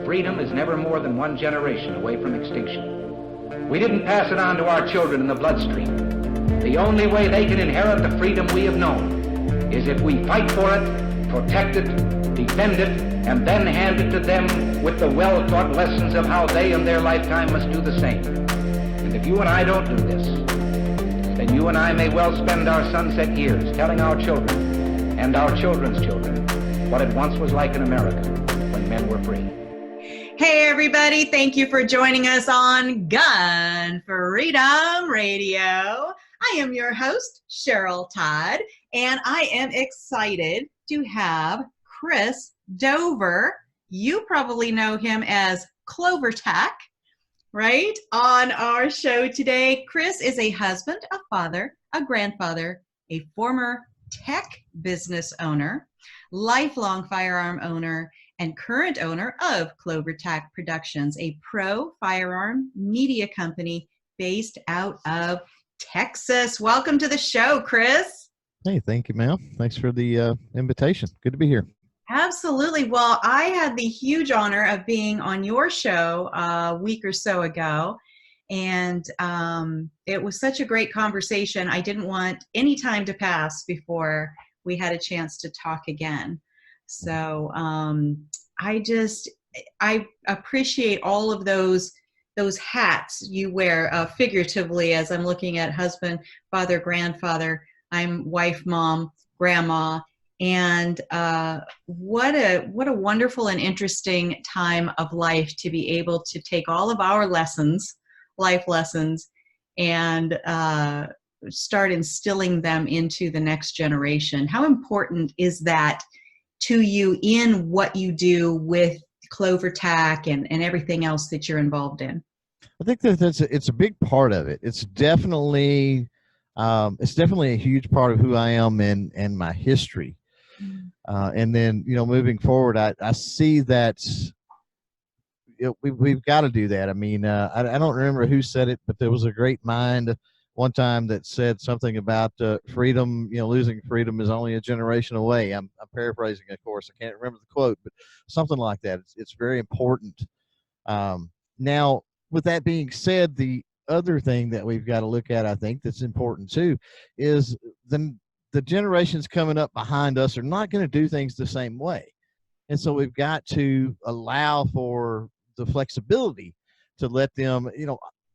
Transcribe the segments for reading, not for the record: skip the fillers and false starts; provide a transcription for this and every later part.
freedom is never more than one generation away from extinction. We didn't pass it on to our children in the bloodstream. The only way they can inherit the freedom we have known is if we fight for it, protect it, defend it, and then hand it to them with the well-taught lessons of how they in their lifetime must do the same. And if you and I don't do this, then you and I may well spend our sunset years telling our children and our children's children what it once was like in America when men were free. Hey everybody, thank you for joining us on Gun Freedom Radio. I am your host, Cheryl Todd, and I am excited to have Chris Dover. You probably know him as CloverTac, right? On our show today. Chris is a husband, a father, a grandfather, a former tech business owner, lifelong firearm owner, and current owner of CloverTac Productions, a pro firearm media company based out of Texas. Welcome to the show, Chris. Hey, thank you, ma'am. Thanks for the invitation. Good to be here. Absolutely. Well, I had the huge honor of being on your show a week or so ago, and it was such a great conversation. I didn't want any time to pass before we had a chance to talk again. So I appreciate all of those hats you wear figuratively, as I'm looking at husband, father, grandfather. I'm wife, mom, grandma, and what a wonderful and interesting time of life to be able to take all of our lessons, life lessons, and start instilling them into the next generation. How important is that to you in what you do with CloverTac and everything else that you're involved in? I think that it's a big part of it. It's definitely a huge part of who I am and my history. And then, moving forward, I see that we've got to do that. I mean, I don't remember who said it, but there was a great mind one time that said something about freedom, losing freedom is only a generation away. I'm paraphrasing, of course. I can't remember the quote, but something like that. It's very important. Now, with that being said, the other thing that we've got to look at, I think, that's important too, is the generations coming up behind us are not going to do things the same way. And so we've got to allow for the flexibility to let them,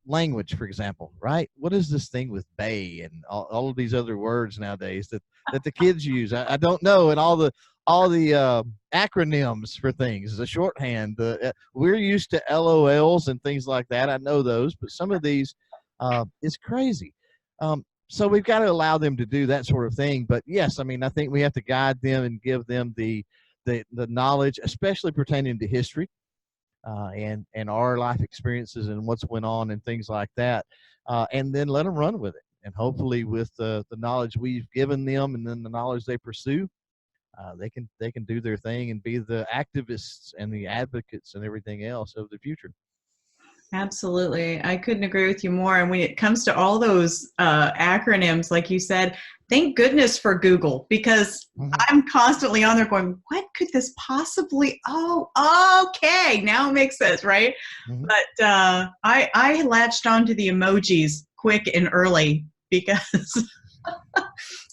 language, for example, right? What is this thing with bay and all of these other words nowadays that the kids use? I don't know. And all the acronyms for things, the shorthand, we're used to LOLs and things like that. I know those, but some of these is crazy. So we've got to allow them to do that sort of thing. But yes, I mean, I think we have to guide them and give them the knowledge, especially pertaining to history. And our life experiences and what's went on and things like that, and then let them run with it. And hopefully with the knowledge we've given them and then the knowledge they pursue, they can do their thing and be the activists and the advocates and everything else of the future. Absolutely. I couldn't agree with you more. And when it comes to all those acronyms, like you said, thank goodness for Google, because I'm constantly on there going, what could this possibly, okay, now it makes sense, right? But I latched onto the emojis quick and early because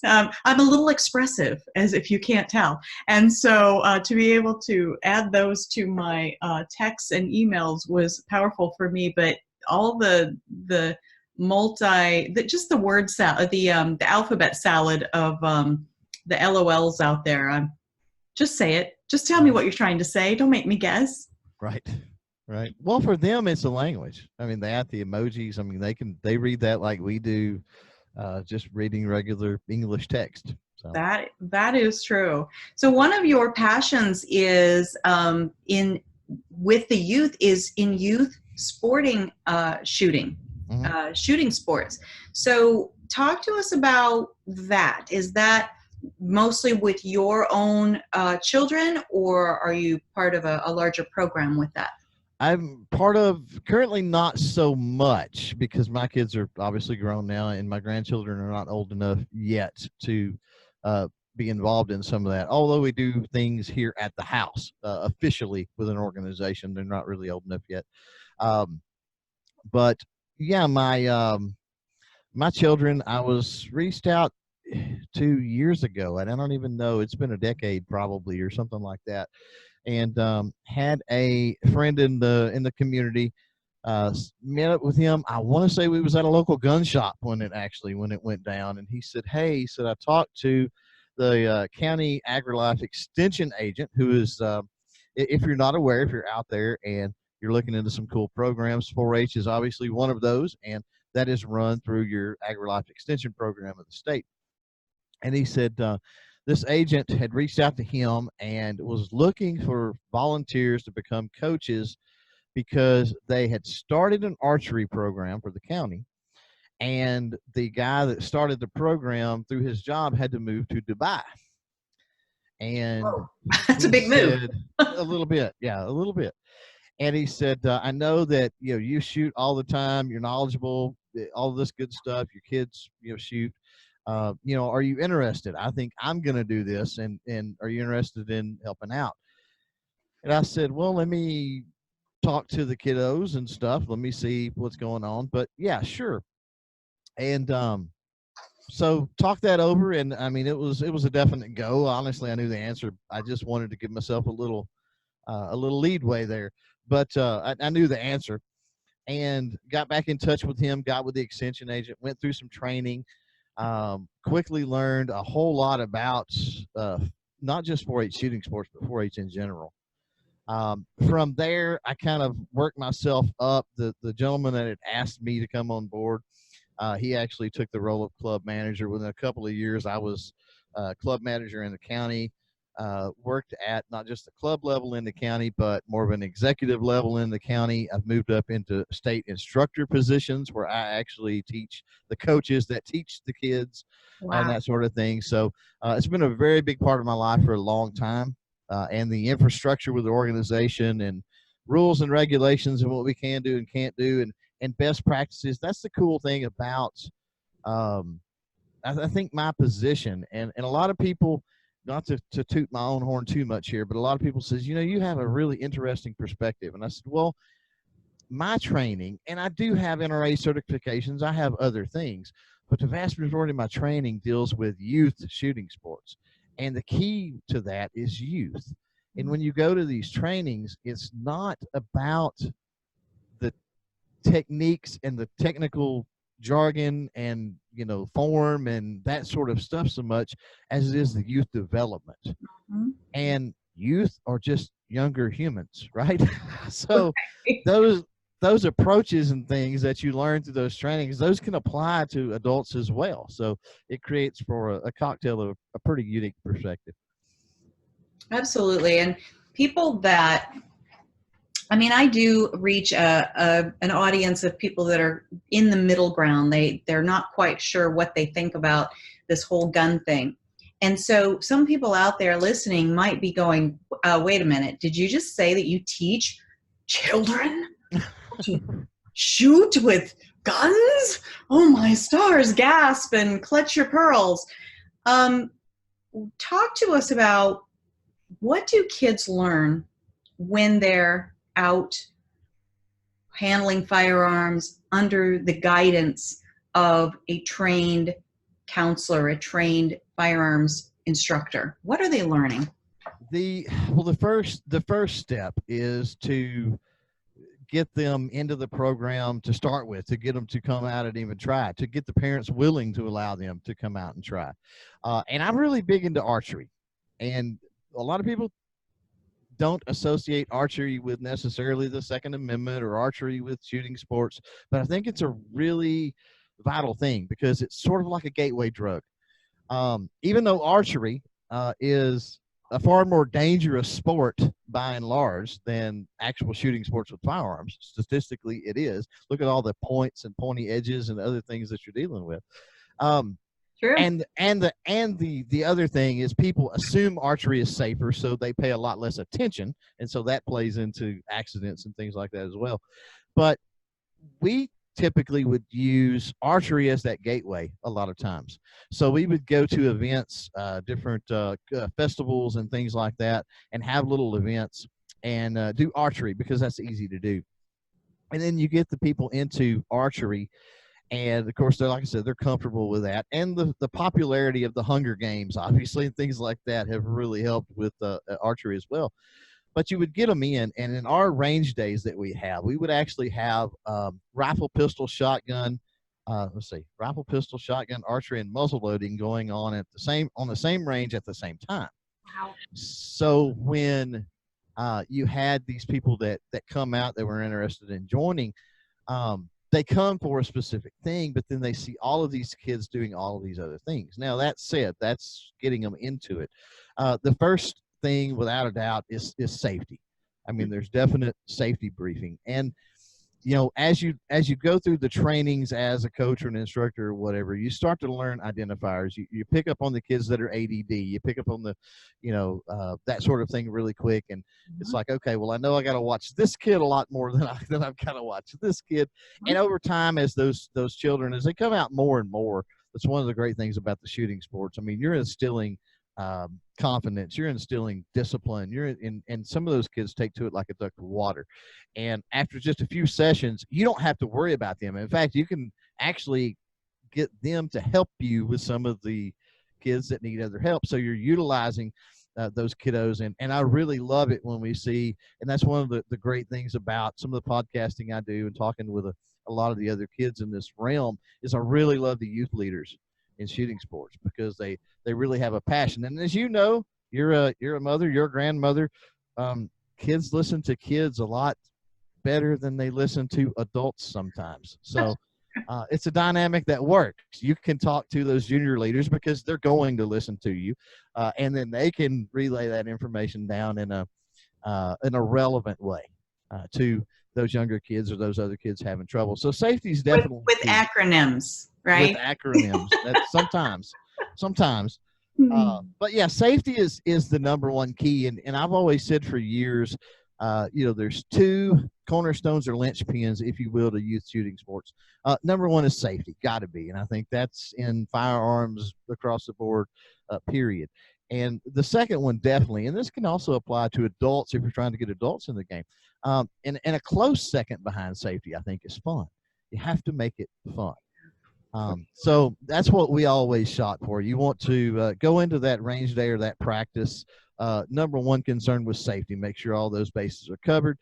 I'm a little expressive, as if you can't tell. And so to be able to add those to my texts and emails was powerful for me. But all the just the word salad, the alphabet salad of the LOLs out there. Just say it. Just tell me what you're trying to say. Don't make me guess. Right. Well, for them, it's a language. I mean, they have the emojis. I mean, they read that like we do. Just reading regular English text. So. That is true. So one of your passions is with the youth is in youth sporting shooting, shooting sports. So talk to us about that. Is that mostly with your own children, or are you part of a larger program with that? I'm part of, currently not so much, because my kids are obviously grown now and my grandchildren are not old enough yet to be involved in some of that. Although we do things here at the house officially with an organization, they're not really old enough yet. But yeah, my children, I was reached out 2 years ago, and I don't even know, it's been a decade probably or something like that, and had a friend in the community. Met up with him. I want to say we was at a local gun shop when it went down, and he said, "Hey," he said, "I talked to the county agri-life extension agent, who is, if you're not aware, if you're out there and you're looking into some cool programs, 4-H is obviously one of those, and that is run through your agri-life extension program of the state." And he said this agent had reached out to him and was looking for volunteers to become coaches because they had started an archery program for the county, and the guy that started the program through his job had to move to Dubai. And that's a big move. A little bit, yeah, a little bit. And he said, "I know that you shoot all the time. You're knowledgeable, all this good stuff. Your kids, shoot. Are you interested? I think I'm going to do this, and are you interested in helping out?" And I said, "Well, let me talk to the kiddos and stuff. Let me see what's going on. But yeah, sure." And so talk that over, and I mean, it was a definite go. Honestly, I knew the answer. I just wanted to give myself a little leadway there, but I knew the answer, and got back in touch with him. Got with the extension agent. Went through some training. Quickly learned a whole lot about not just 4-H shooting sports, but 4-H in general. From there, I kind of worked myself up. The gentleman that had asked me to come on board, he actually took the role of club manager. Within a couple of years, I was club manager in the county, worked at not just the club level in the county, but more of an executive level in the county. I've moved up into state instructor positions where I actually teach the coaches that teach the kids. Wow. And that sort of thing. So it's been a very big part of my life for a long time. And the infrastructure with the organization and rules and regulations and what we can do and can't do and best practices. That's the cool thing about, I think, my position. And a lot of people, not to toot my own horn too much here, but a lot of people says, you have a really interesting perspective. And I said, well, my training, and I do have NRA certifications, I have other things, but the vast majority of my training deals with youth shooting sports. And the key to that is youth. And when you go to these trainings, it's not about the techniques and the technical jargon and, form and that sort of stuff so much as it is the youth development. Mm-hmm. And youth are just younger humans, right? So those approaches and things that you learn through those trainings, those can apply to adults as well. So it creates for a cocktail of a pretty unique perspective. Absolutely. And people that, I do reach an audience of people that are in the middle ground. They're not quite sure what they think about this whole gun thing. And so some people out there listening might be going, wait a minute, did you just say that you teach children to shoot with guns? Oh my stars, gasp and clutch your pearls. Talk to us about, what do kids learn when they're out handling firearms under the guidance of a trained counselor, a trained firearms instructor? What are they learning? The first step is to get them into the program to start with, to get them to come out and even try, to get the parents willing to allow them to come out and try. And I'm really big into archery, and a lot of people don't associate archery with necessarily the Second Amendment or archery with shooting sports, but I think it's a really vital thing because it's sort of like a gateway drug. Even though archery is a far more dangerous sport by and large than actual shooting sports with firearms, statistically it is. Look at all the points and pointy edges and other things that you're dealing with. True. And the other thing is, people assume archery is safer, so they pay a lot less attention, and so that plays into accidents and things like that as well. But we typically would use archery as that gateway a lot of times. So we would go to events, different festivals and things like that, and have little events and do archery because that's easy to do. And then you get the people into archery, and of course, they're, like I said, they're comfortable with that. And the popularity of the Hunger Games, obviously, and things like that have really helped with archery as well. But you would get them in, and in our range days that we would actually have rifle, pistol, shotgun, rifle, pistol, shotgun, archery, and muzzle loading going on on the same range at the same time. Wow. So when you had these people that come out that were interested in joining, they come for a specific thing, but then they see all of these kids doing all of these other things. Now, that said, that's getting them into it. The first thing, without a doubt, is safety. I mean, there's definite safety briefing. And, you know, as you go through the trainings as a coach or an instructor or whatever, you start to learn identifiers. You pick up on the kids that are ADD. You pick up on the, that sort of thing really quick. And it's like, okay, well, I know I got to watch this kid a lot more than I've got to watch this kid. And over time, as those children, as they come out more and more, that's one of the great things about the shooting sports. I mean, you're instilling confidence, you're instilling discipline, and some of those kids take to it like a duck to water. And after just a few sessions, you don't have to worry about them. In fact, you can actually get them to help you with some of the kids that need other help. So you're utilizing those kiddos, and I really love it when we see, and that's one of the great things about some of the podcasting I do and talking with a lot of the other kids in this realm, is I really love the youth leaders in shooting sports, because they really have a passion. And as you know, you're a mother, you're a grandmother. Kids listen to kids a lot better than they listen to adults sometimes. So it's a dynamic that works. You can talk to those junior leaders because they're going to listen to you, and then they can relay that information down in a relevant way to those younger kids or those other kids having trouble. So safety is definitely with acronyms, right? With acronyms. That sometimes. But yeah, safety is the number one key. And I've always said for years, there's two cornerstones or linchpins, if you will, to youth shooting sports. Number one is safety, got to be. And I think that's in firearms across the board, period. And the second one, definitely, and this can also apply to adults if you're trying to get adults in the game. And a close second behind safety, I think, is fun. You have to make it fun. So that's what we always shot for. You want to go into that range day or that practice. Number one concern was safety. Make sure all those bases are covered.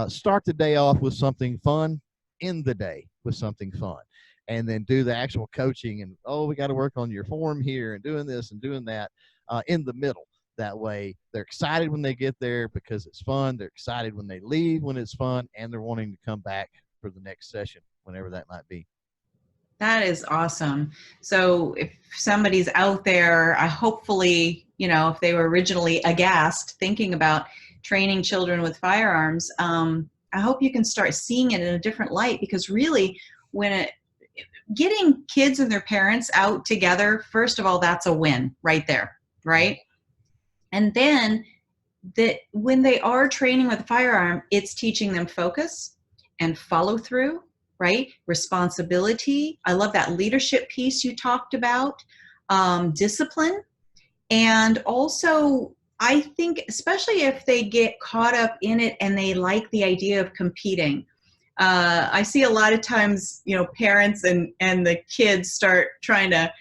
Start the day off with something fun. End the day with something fun. And then do the actual coaching and, we got to work on your form here and doing this and doing that in the middle. That way they're excited when they get there because it's fun. They're excited when they leave when it's fun, and they're wanting to come back for the next session, whenever that might be. That is awesome. So if somebody's out there, hopefully, if they were originally aghast thinking about training children with firearms, I hope you can start seeing it in a different light, because really getting kids and their parents out together, first of all, that's a win right there, right? And then when they are training with a firearm, it's teaching them focus and follow through, right? Responsibility. I love that leadership piece you talked about, discipline. And also, I think, especially if they get caught up in it and they like the idea of competing. I see a lot of times, parents and the kids start trying to,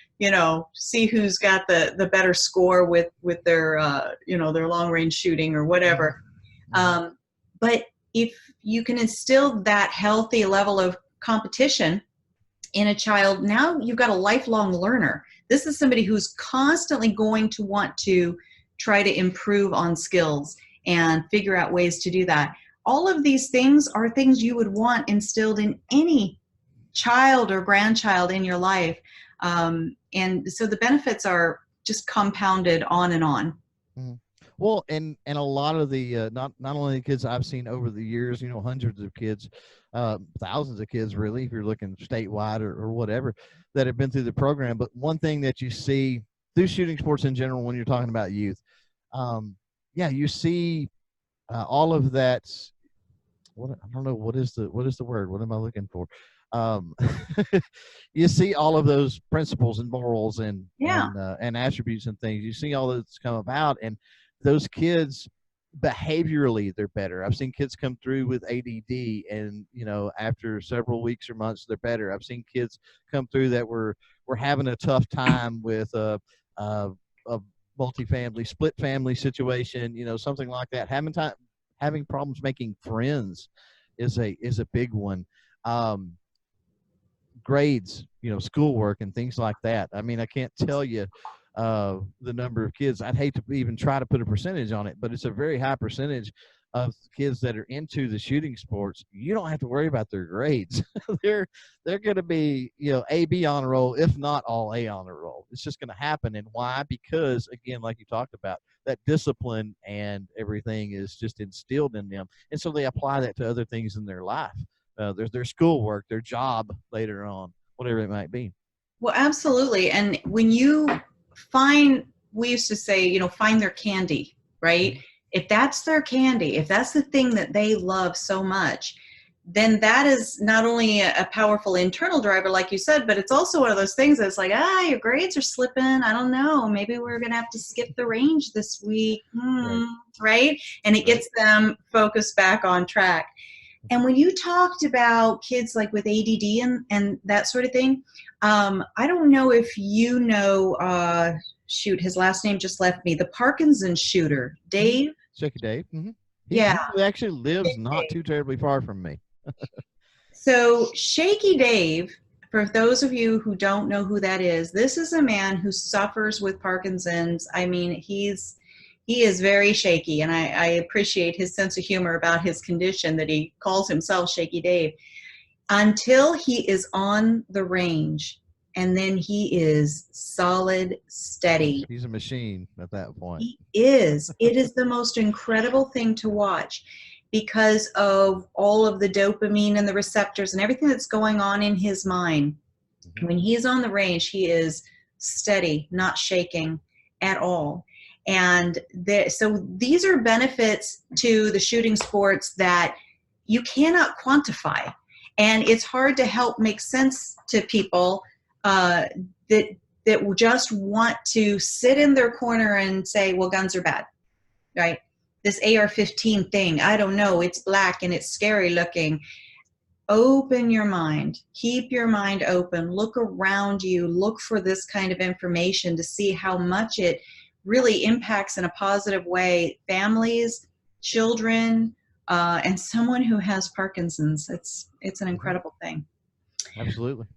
see who's got the better score with their, their long range shooting or whatever. But if you can instill that healthy level of competition in a child, now you've got a lifelong learner. This is somebody who's constantly going to want to try to improve on skills and figure out ways to do that. All of these things are things you would want instilled in any child or grandchild in your life. And so the benefits are just compounded on and on. Well, and a lot of the not only the kids I've seen over the years, hundreds of kids, thousands of kids really, if you're looking statewide or whatever, that have been through the program. But one thing that you see through shooting sports in general, when you're talking about youth, you see all of that. I don't know what is the word. What am I looking for? um, you see all of those principles and morals Yeah. and attributes and things. You see all those come about, and those kids behaviorally they're better. I've seen kids come through with ADD, and after several weeks or months they're better. I've seen kids come through that were having a tough time with a multifamily split family situation, something like that. Having problems making friends is a big one. Grades, schoolwork and things like that. I mean, I can't tell you the number of kids. I'd hate to even try to put a percentage on it, but it's a very high percentage of kids that are into the shooting sports. You don't have to worry about their grades. they're going to be, A, B honor roll, if not all A honor roll. It's just going to happen. And why? Because, again, like you talked about, that discipline and everything is just instilled in them. And so they apply that to other things in their life. Their schoolwork, their job later on, whatever it might be. Well, absolutely. And when you we used to say, find their candy, right? If that's their candy, if that's the thing that they love so much, then that is not only a powerful internal driver, like you said, but it's also one of those things that's like, your grades are slipping. I don't know. Maybe we're going to have to skip the range this week. Right? And it gets them focused back on track. And when you talked about kids like with ADD and that sort of thing, I don't know if you know, his last name just left me, the Parkinson's shooter, Dave. Shaky Dave. Mm-hmm. He actually lives not too terribly far from me. So Shaky Dave, for those of you who don't know who that is, this is a man who suffers with Parkinson's. I mean, he is very shaky, and I appreciate his sense of humor about his condition, that he calls himself Shaky Dave, until he is on the range, and then he is solid, steady. He's a machine at that point. He is. It is the most incredible thing to watch because of all of the dopamine and the receptors and everything that's going on in his mind. Mm-hmm. When he is on the range, he is steady, not shaking at all. And so these are benefits to the shooting sports that you cannot quantify. And it's hard to help make sense to people that just want to sit in their corner and say, well, guns are bad, right? This AR-15 thing, I don't know, it's black and it's scary looking. Open your mind. Keep your mind open. Look around you. Look for this kind of information to see how much it really impacts in a positive way families, children, and someone who has Parkinson's. It's an incredible thing. Absolutely.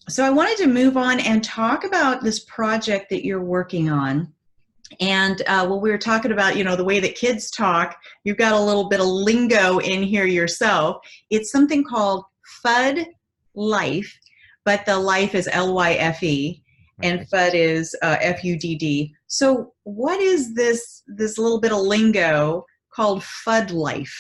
So I wanted to move on and talk about this project that you're working on. And we were talking about, the way that kids talk, you've got a little bit of lingo in here yourself. It's something called Fudd Life, but the life is L-Y-F-E. And Fudd is F-U-D-D. So what is this little bit of lingo called Fudd Life?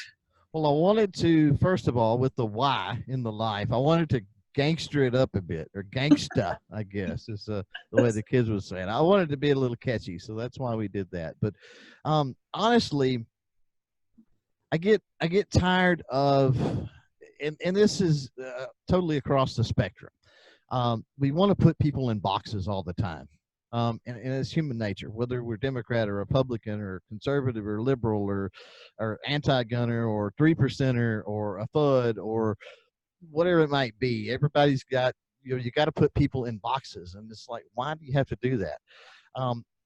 Well, I wanted to, first of all, with the Y in the life, I wanted to gangster it up a bit, or gangsta, I guess, is the way the kids would say it. I wanted to be a little catchy, so that's why we did that. But honestly, I get tired of, and this is totally across the spectrum. We want to put people in boxes all the time. And it's human nature, whether we're Democrat or Republican or conservative or liberal or anti-gunner or 3%er or a FUD or whatever it might be. Everybody's got, you got to put people in boxes. And it's like, why do you have to do that?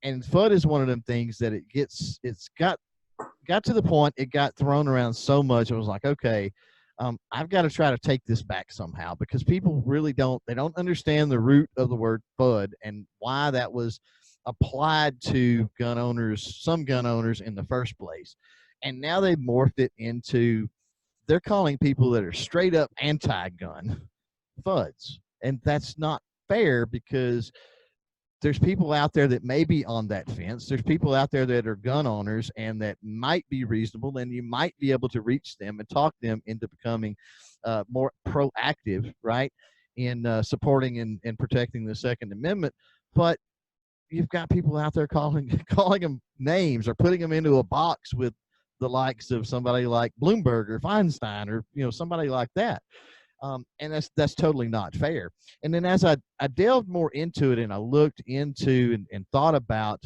And FUD is one of them things that it's got to the point, it got thrown around so much. It was like, okay, I've got to try to take this back somehow, because people really don't understand the root of the word FUD and why that was applied to some gun owners in the first place. And now they've morphed it into, they're calling people that are straight up anti-gun FUDs. And that's not fair, because there's people out there that may be on that fence. There's people out there that are gun owners and that might be reasonable, and you might be able to reach them and talk them into becoming more proactive, right, in supporting and protecting the Second Amendment. But you've got people out there calling them names or putting them into a box with the likes of somebody like Bloomberg or Feinstein or somebody like that. And that's totally not fair. And then as I delved more into it and I looked into and thought about,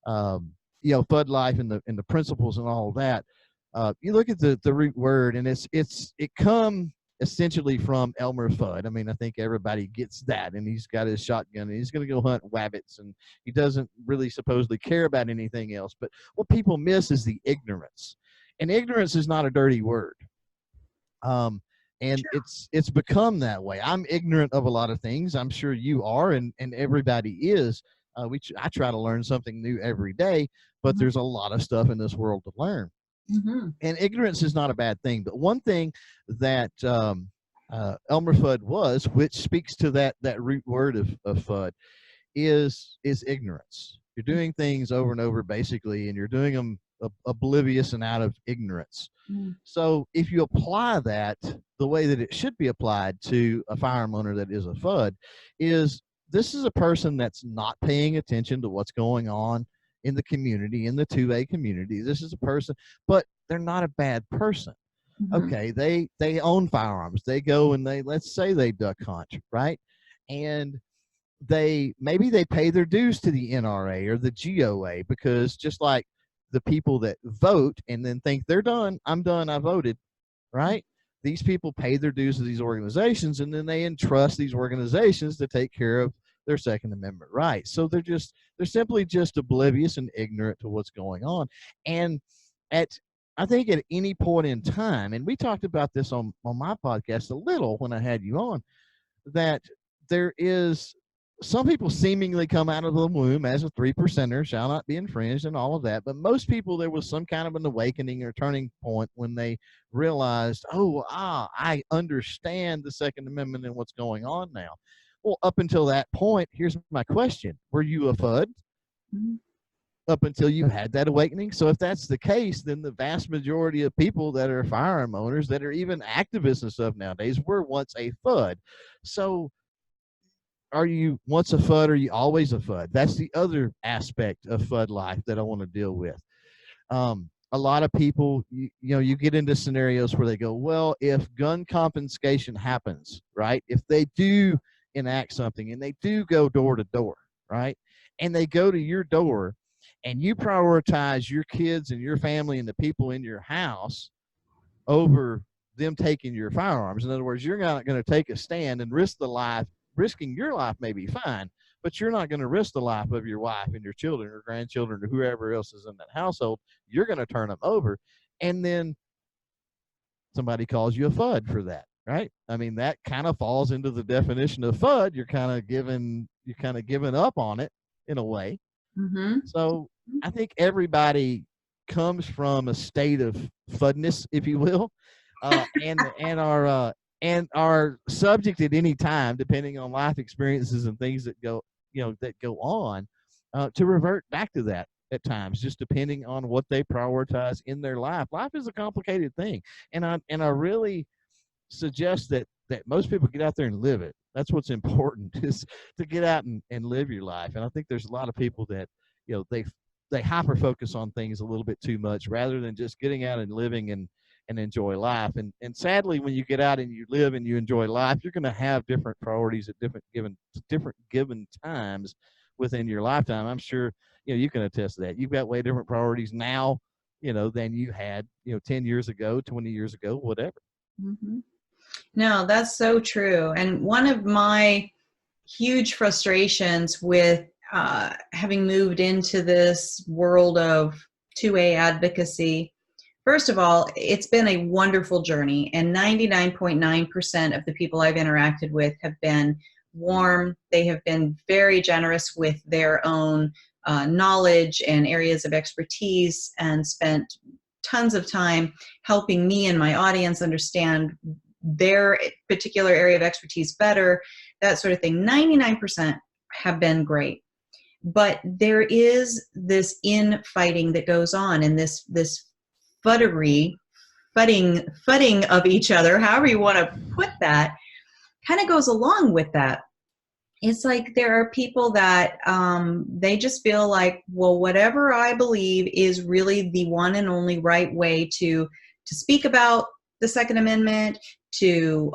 Fudd Life and the principles and all of that, you look at the root word, and it come essentially from Elmer Fudd. I mean, I think everybody gets that, and he's got his shotgun and he's going to go hunt wabbits, and he doesn't really supposedly care about anything else. But what people miss is the ignorance, and ignorance is not a dirty word. And it's become that way. I'm ignorant of a lot of things. I'm sure you are, and everybody is. I try to learn something new every day, but there's a lot of stuff in this world to learn. And ignorance is not a bad thing. But one thing that Elmer Fudd was, which speaks to that root word of Fudd, is ignorance. You're doing things over and over, basically, and you're doing them oblivious and out of ignorance. So if you apply that the way that it should be applied to a firearm owner that is a Fudd, this is a person that's not paying attention to what's going on in the community, in the 2A community. This is a person, but they're not a bad person. Okay, they own firearms. They go and let's say they duck hunt, right? And maybe they pay their dues to the NRA or the GOA, because just like the people that vote and then think they're done, I'm done, I voted, right? These people pay their dues to these organizations, and then they entrust these organizations to take care of their Second Amendment rights. So they're simply just oblivious and ignorant to what's going on. And I think at any point in time, and we talked about this on my podcast a little when I had you on, that there is some people seemingly come out of the womb as a 3%er, shall not be infringed, and all of that. But most people, there was some kind of an awakening or turning point when they realized, I understand the Second Amendment and what's going on now. Well, up until that point, here's my question. Were you a Fudd up until you had that awakening? So if that's the case, then the vast majority of people that are firearm owners, that are even activists and stuff nowadays, were once a Fudd. So are you once a Fudd, or are you always a Fudd? That's the other aspect of Fudd Life that I want to deal with. A lot of people, you get into scenarios where they go, well, if gun confiscation happens, right? If they do enact something and they do go door to door, right? And they go to your door and you prioritize your kids and your family and the people in your house over them taking your firearms. In other words, you're not going to take a stand and risk the life. Risking your life may be fine, but you're not going to risk the life of your wife and your children or grandchildren or whoever else is in that household. You're going to turn them over, and then somebody calls you a Fudd for that, right? I mean, that kind of falls into the definition of Fudd. You're kind of giving up on it in a way. So I think everybody comes from a state of Fuddness, if you will, and are subject at any time, depending on life experiences and things that go on, to revert back to that at times, just depending on what they prioritize in their life. Life is a complicated thing, and I really suggest that most people get out there and live it. That's what's important, is to get out and live your life. And I think there's a lot of people that they hyper focus on things a little bit too much, rather than just getting out and living and enjoy life. And sadly, when you get out and you live and you enjoy life, you're going to have different priorities at different given times within your lifetime. I'm sure you can attest to that. You've got way different priorities now, than you had 10 years ago, 20 years ago, whatever. No, that's so true. And one of my huge frustrations with having moved into this world of 2A advocacy, first of all, it's been a wonderful journey, and 99.9% of the people I've interacted with have been warm. They have been very generous with their own knowledge and areas of expertise, and spent tons of time helping me and my audience understand their particular area of expertise better, that sort of thing. 99% have been great. But there is this infighting that goes on, and this fudding of each other, however you want to put that, kind of goes along with that. It's like there are people that they just feel like, well, whatever I believe is really the one and only right way to speak about the Second Amendment, to,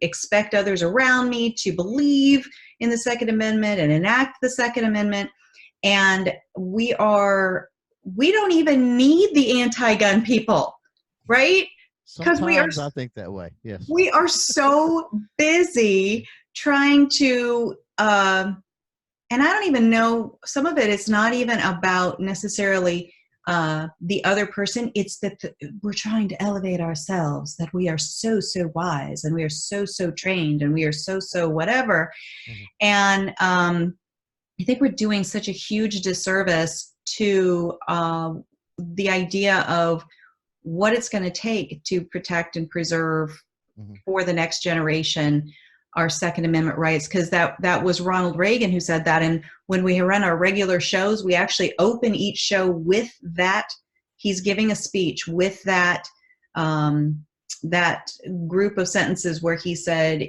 expect others around me to believe in the Second Amendment and enact the Second Amendment. And we don't even need the anti-gun people, right? Because Sometimes I think that way. Yes. We are so busy trying to, and I don't even know, some of it is not even about necessarily the other person. It's that we're trying to elevate ourselves, that we are so wise, and we are so trained, and we are so whatever. Mm-hmm. And I think we're doing such a huge disservice to the idea of what it's going to take to protect and preserve mm-hmm. for the next generation our Second Amendment rights, because that was Ronald Reagan who said that. And when we run our regular shows, we actually open each show with that. He's giving a speech with that that group of sentences where he said,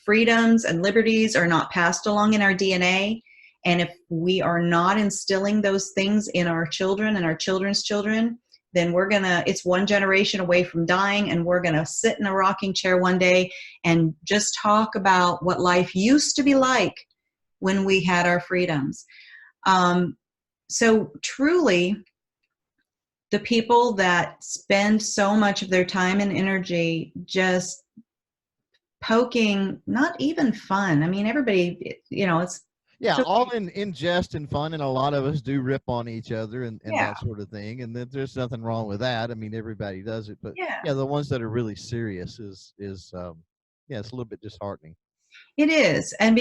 freedoms and liberties are not passed along in our DNA. And if we are not instilling those things in our children and our children's children, then it's one generation away from dying, and we're gonna sit in a rocking chair one day and just talk about what life used to be like when we had our freedoms. So truly, the people that spend so much of their time and energy just poking, not even fun. I mean, everybody, it's, yeah, all in jest and fun, and a lot of us do rip on each other and that sort of thing, and there's nothing wrong with that. I mean, everybody does it, but yeah, the ones that are really serious is it's a little bit disheartening. It is. And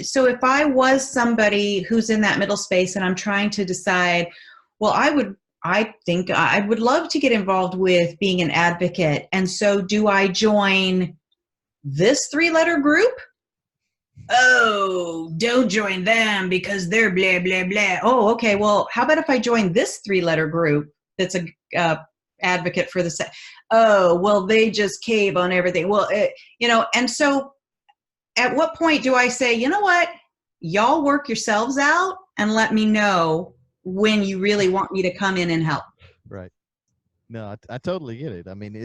so if I was somebody who's in that middle space and I'm trying to decide, well, I think I would love to get involved with being an advocate. And so do I join this 3-letter group? Oh, don't join them because they're blah, blah, blah. Oh, okay. Well, how about if I join this 3-letter group that's a advocate for the oh, well, they just cave on everything. Well, and so at what point do I say, you know what, y'all work yourselves out and let me know when you really want me to come in and help? Right. No, I totally get it. I mean,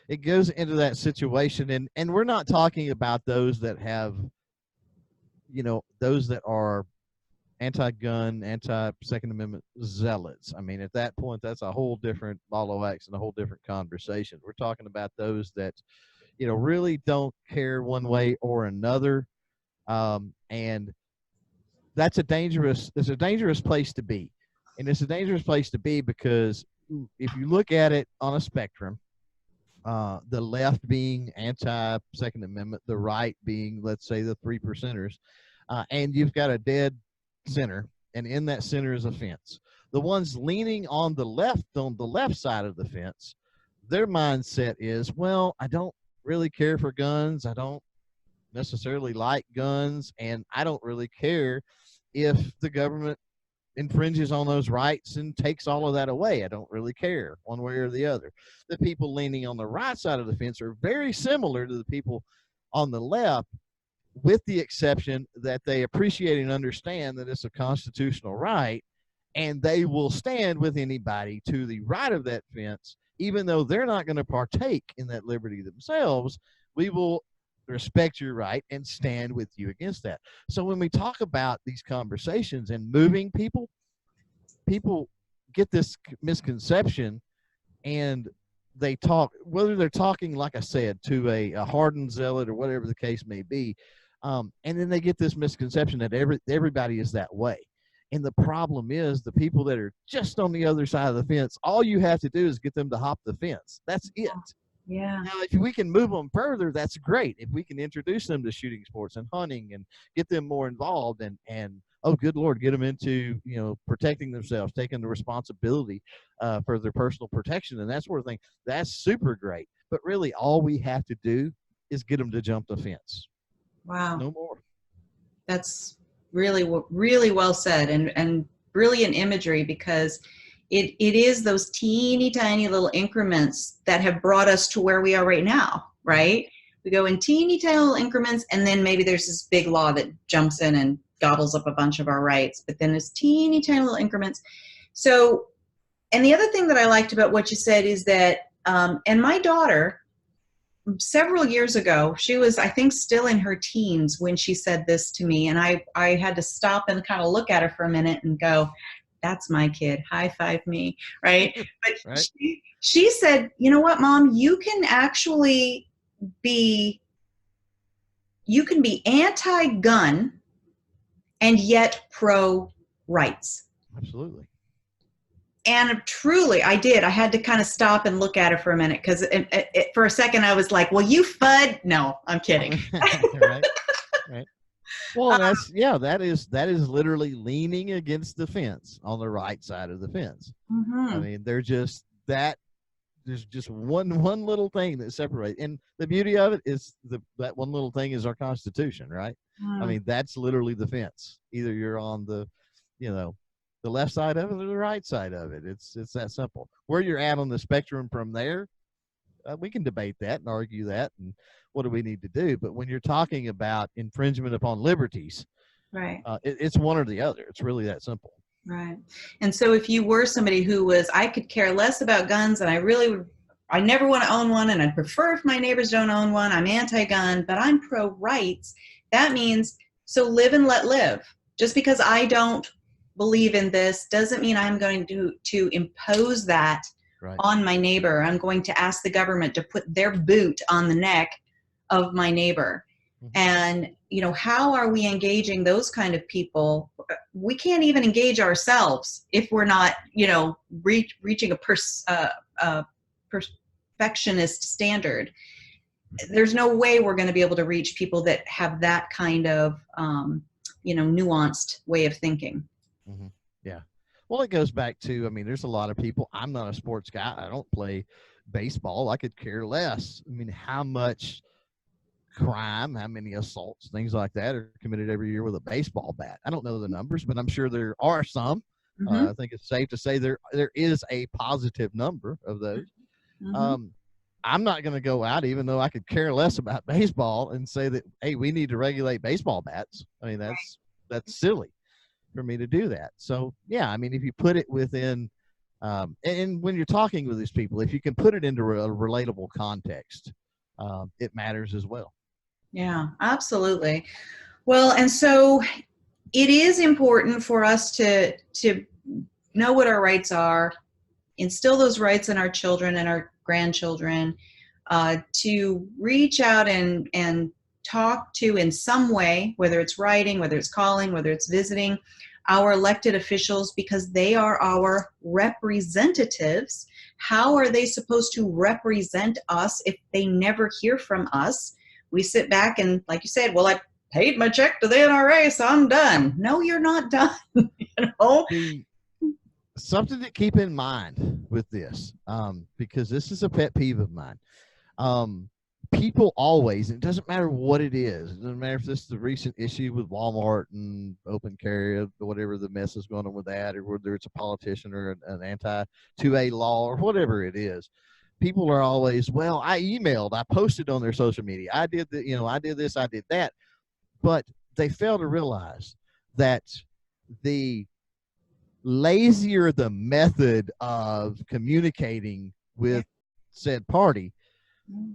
it goes into that situation, and we're not talking about those that have, those that are anti-gun, anti-Second Amendment zealots. I mean, at that point, that's a whole different ball of wax and a whole different conversation. We're talking about those that, really don't care one way or another, and it's a dangerous place to be, and it's a dangerous place to be because if you look at it on a spectrum, the left being anti-Second Amendment, the right being, let's say, the 3%ers, and you've got a dead center, and in that center is a fence. The ones leaning on the left side of the fence, their mindset is, well, I don't really care for guns, I don't necessarily like guns, and I don't really care if the government infringes on those rights and takes all of that away. I don't really care one way or the other. The people leaning on the right side of the fence are very similar to the people on the left, with the exception that they appreciate and understand that it's a constitutional right, and they will stand with anybody to the right of that fence, even though they're not going to partake in that liberty themselves. We will respect your right and stand with you against that. So when we talk about these conversations and moving people get this misconception, and they talk, whether they're talking, like I said, to a hardened zealot or whatever the case may be, and then they get this misconception that everybody is that way. And the problem is the people that are just on the other side of the fence, all you have to do is get them to hop the fence. That's it. Yeah. Now, if we can move them further, that's great. If we can introduce them to shooting sports and hunting and get them more involved and oh, good Lord, get them into, protecting themselves, taking the responsibility for their personal protection and that sort of thing, that's super great. But really, all we have to do is get them to jump the fence. Wow. No more. That's really, really well said, and brilliant imagery, because it is those teeny tiny little increments that have brought us to where we are right now, right? We go in teeny tiny little increments, and then maybe there's this big law that jumps in and gobbles up a bunch of our rights, but then there's teeny tiny little increments. So And the other thing that I liked about what you said is that, and my daughter, several years ago, she was, I think, still in her teens when she said this to me. And I had to stop and kind of look at her for a minute and go, that's my kid. High five me. Right. But Right. she said, you know what, Mom, you can actually be anti-gun and yet pro-rights. Absolutely. And truly, I did. I had to kind of stop and look at her for a minute because for a second I was like, well, you Fudd. No, I'm kidding. Right. Right. Well, that is literally leaning against the fence on the right side of the fence. I mean, there's just one little thing that separates, and the beauty of it is that one little thing is our Constitution, right? I mean, that's literally the fence. Either you're on the left side of it or the right side of it. It's that simple. Where you're at on the spectrum from there, we can debate that and argue that, and what do we need to do? But when you're talking about infringement upon liberties, Right. It's one or the other. It's really that simple. Right. And so if you were somebody who was, I could care less about guns and I never want to own one and I'd prefer if my neighbors don't own one, I'm anti-gun, but I'm pro-rights, that means, so live and let live. Just because I don't believe in this doesn't mean I'm going to impose that on my neighbor. I'm going to ask the government to put their boot on the neck of my neighbor. And, how are we engaging those kind of people? We can't even engage ourselves if we're not, reaching a perfectionist standard. There's no way we're going to be able to reach people that have that kind of, nuanced way of thinking. Yeah. Well, it goes back to, I mean, there's a lot of people. I'm not a sports guy. I don't play baseball. I could care less. I mean, how much crime, how many assaults, things like that are committed every year with a baseball bat? I don't know the numbers, but I'm sure there are some. I think it's safe to say there is a positive number of those. I'm not going to go out, even though I could care less about baseball, and say that, hey, we need to regulate baseball bats. I mean, that's silly for me to do that. So yeah, I mean, if you put it within, and when you're talking with these people, if you can put it into a relatable context, it matters as well. Yeah, absolutely. Well, and so it is important for us to know what our rights are, instill those rights in our children and our grandchildren, to reach out and talk to in some way, whether it's writing, whether it's calling, whether it's visiting our elected officials, because they are our representatives. How are they supposed to represent us if they never hear from us? We sit back and, like you said, well, I paid my check to the NRA, so I'm done. No, you're not done. Something to keep in mind with this, because this is a pet peeve of mine. People always, it doesn't matter what it is. It doesn't matter if this is the recent issue with Walmart and open carry, or whatever the mess is going on with that, or whether it's a politician or an anti-2A law or whatever it is. People are always, well, I emailed, I posted on their social media, I did I did this, I did that. But they fail to realize that the lazier the method of communicating with said party,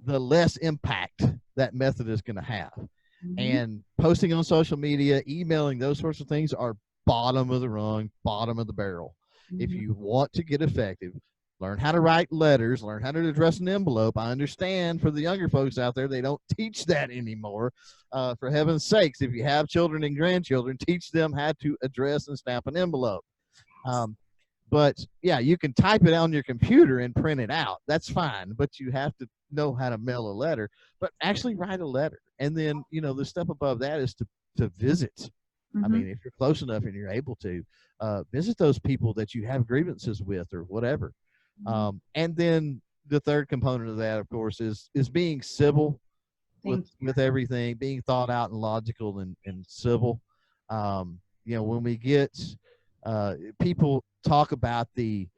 the less impact that method is going to have. And posting on social media, emailing, those sorts of things are bottom of the rung, bottom of the barrel. If you want to get effective, learn how to write letters, learn how to address an envelope. I understand for the younger folks out there, they don't teach that anymore. For heaven's sakes, if you have children and grandchildren, teach them how to address and stamp an envelope. But yeah, you can type it on your computer and print it out. That's fine, but you have to know how to mail a letter, but actually write a letter. And then, the step above that is to visit. I mean, if you're close enough and you're able to, visit those people that you have grievances with or whatever. And then the third component of that, of course, is being civil with everything, being thought out and logical and civil. When we get, people talk about the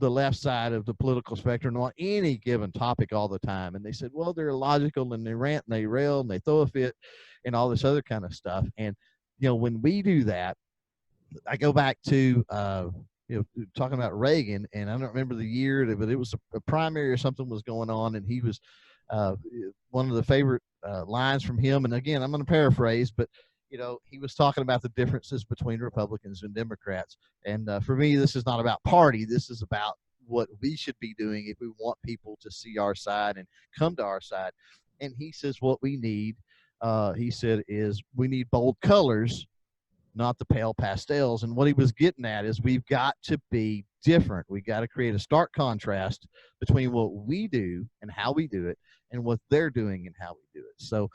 left side of the political spectrum on any given topic all the time, and they said, well, they're illogical and they rant and they rail and they throw a fit and all this other kind of stuff. And when we do that, I go back to talking about Reagan, and I don't remember the year, but it was a primary or something was going on, and he was one of the favorite lines from him. And again, I'm going to paraphrase, but he was talking about the differences between Republicans and Democrats. And for me, this is not about party. This is about what we should be doing if we want people to see our side and come to our side. And he says what we need, he said, is we need bold colors, not the pale pastels. And what he was getting at is we've got to be different. We got to create a stark contrast between what we do and how we do it and what they're doing and how we do it. So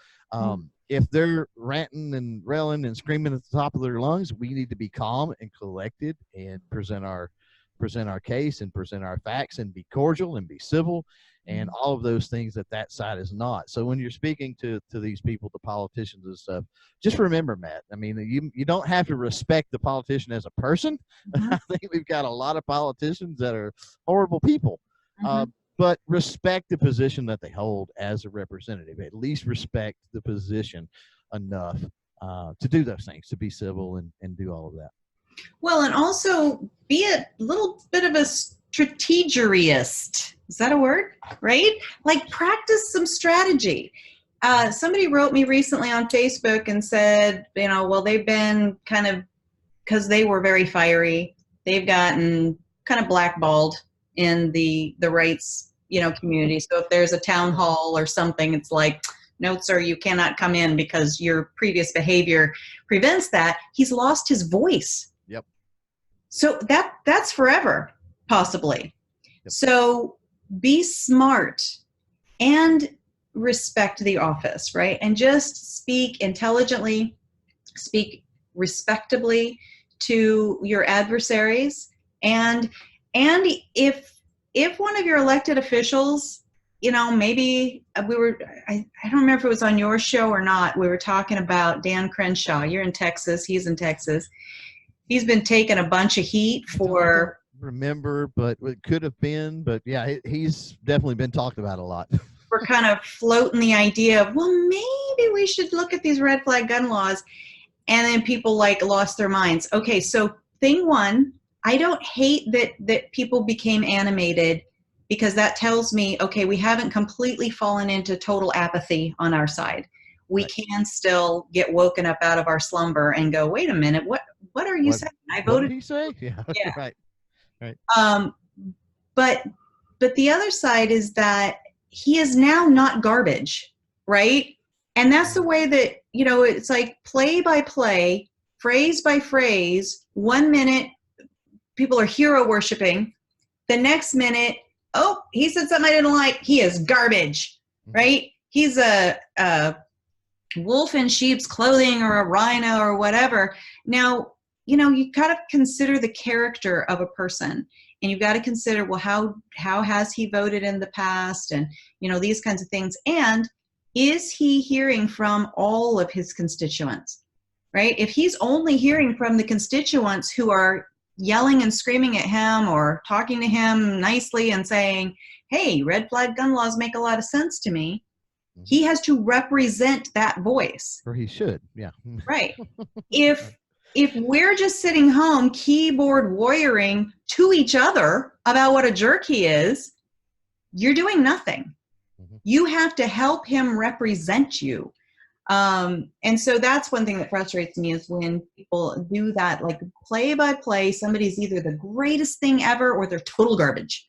if they're ranting and railing and screaming at the top of their lungs, we need to be calm and collected and present our case and present our facts and be cordial and be civil and all of those things that side is not. So when you're speaking to these people, the politicians and stuff, just remember, Matt, I mean, you don't have to respect the politician as a person. I think we've got a lot of politicians that are horrible people, but respect the position that they hold as a representative. At least respect the position enough to do those things, to be civil and do all of that. Well, and also be a little bit of a strategist. Is that a word? Right? Like practice some strategy. Somebody wrote me recently on Facebook and said, well, they've been kind of, because they were very fiery, they've gotten kind of blackballed in the rights, community. So if there's a town hall or something, it's like, no, sir, you cannot come in because your previous behavior prevents that. He's lost his voice. Yep. So that's forever, possibly. Yep. So be smart and respect the office, right? And just speak intelligently, speak respectably to your adversaries. And if one of your elected officials, maybe I don't remember if it was on your show or not, we were talking about Dan Crenshaw. You're in Texas. He's in Texas. He's been taking a bunch of heat for... remember, but it could have been, but yeah, he's definitely been talked about a lot. We're kind of floating the idea of, well, maybe we should look at these red flag gun laws. And then people lost their minds. Okay, so thing one, I don't hate that people became animated, because that tells me, okay, we haven't completely fallen into total apathy on our side. We can still get woken up out of our slumber and go, wait a minute, what are you saying? I voted. What did he say? Yeah. Right. But the other side is that he is now not garbage, right? And that's the way that, it's like play by play, phrase by phrase. 1 minute, people are hero worshiping. The next minute, oh, he said something I didn't like. He is garbage, right? He's a wolf in sheep's clothing or a rhino or whatever. Now, you got to consider the character of a person, and you've got to consider, well, how has he voted in the past, and these kinds of things. And is he hearing from all of his constituents, right? If he's only hearing from the constituents who are yelling and screaming at him or talking to him nicely and saying, hey, red flag gun laws make a lot of sense to me, he has to represent that voice. Or he should, yeah. Right. If we're just sitting home keyboard warrioring to each other about what a jerk he is, you're doing nothing. You have to help him represent you. And so that's one thing that frustrates me, is when people do that, like play by play, somebody's either the greatest thing ever or they're total garbage.